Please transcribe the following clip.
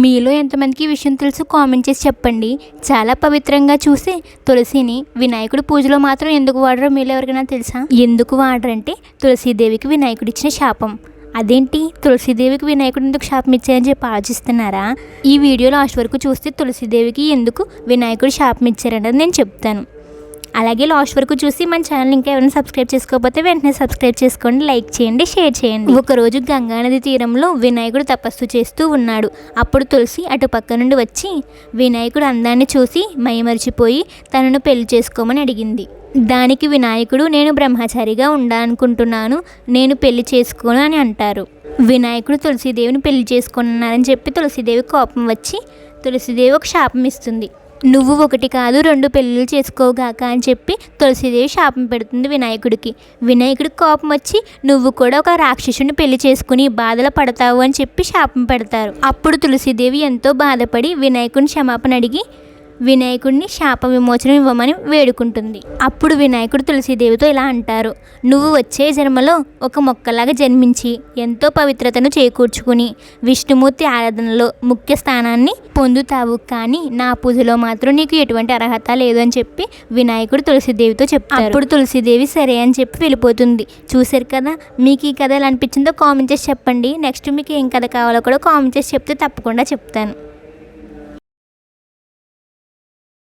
మీలో ఎంతమందికి ఈ విషయం తెలుసు కామెంట్ చేసి చెప్పండి. చాలా పవిత్రంగా చూసి తులసిని వినాయకుడి పూజలో మాత్రం ఎందుకు వాడరో మీలో ఎవరికైనా తెలుసా? ఎందుకు వాడరంటే తులసీదేవికి వినాయకుడు ఇచ్చిన శాపం. అదేంటి తులసీదేవికి వినాయకుడు ఎందుకు శాపం ఇచ్చారని చెప్పి ఆలోచిస్తున్నారా? ఈ వీడియో లాస్ట్ వరకు చూస్తే తులసీదేవికి ఎందుకు వినాయకుడు శాపం ఇచ్చారన్నది నేను చెప్తాను. అలాగే లాస్ట్ వరకు చూసి మన ఛానల్ ఇంకా ఎవరైనా సబ్స్క్రైబ్ చేసుకోకపోతే వెంటనే సబ్స్క్రైబ్ చేసుకోండి, లైక్ చేయండి, షేర్ చేయండి. ఒకరోజు గంగానది తీరంలో వినాయకుడు తపస్సు చేస్తూ ఉన్నాడు. అప్పుడు తులసి అటు పక్క నుండి వచ్చి వినాయకుడు అందాన్ని చూసి మైమరిచిపోయి తనను పెళ్లి చేసుకోమని అడిగింది. దానికి వినాయకుడు నేను బ్రహ్మచారిగా ఉండాలనుకుంటున్నాను, నేను పెళ్లి చేసుకోను అని అంటారు. వినాయకుడు తులసీదేవిని పెళ్లి చేసుకున్నారని చెప్పి తులసీదేవి కోపం వచ్చి తులసీదేవి ఒక శాపం ఇస్తుంది. నువ్వు ఒకటి కాదు 2 పెళ్ళిళ్ళు చేసుకోగాక అని చెప్పి తులసీదేవి శాపం పెడుతుంది వినాయకుడికి. వినాయకుడికి కోపం వచ్చి నువ్వు కూడా ఒక రాక్షసుని పెళ్లి చేసుకుని బాధలు పడతావు అని చెప్పి శాపం పెడతారు. అప్పుడు తులసీదేవి ఎంతో బాధపడి వినాయకుడిని క్షమాపణ అడిగి వినాయకుడిని శాప విమోచనం ఇవ్వమని వేడుకుంటుంది. అప్పుడు వినాయకుడు తులసీదేవితో ఇలా అంటారు, నువ్వు వచ్చే జన్మలో ఒక మొక్కలాగా జన్మించి ఎంతో పవిత్రతను చేకూర్చుకుని విష్ణుమూర్తి ఆరాధనలో ముఖ్య స్థానాన్ని పొందుతావు, కానీ నా పూజలో మాత్రం నీకు ఎటువంటి అర్హత లేదు అని చెప్పి వినాయకుడు తులసీదేవితో చెప్తారు. అప్పుడు తులసీదేవి సరే అని చెప్పి వెళ్ళిపోతుంది. చూశారు కదా, మీకు ఈ కథ ఎలా అనిపించిందో కామెంట్ చేసి చెప్పండి. నెక్స్ట్ మీకు ఏం కథ కావాలో కూడా కామెంట్ చేసి చెప్తే తప్పకుండా చెప్తాను.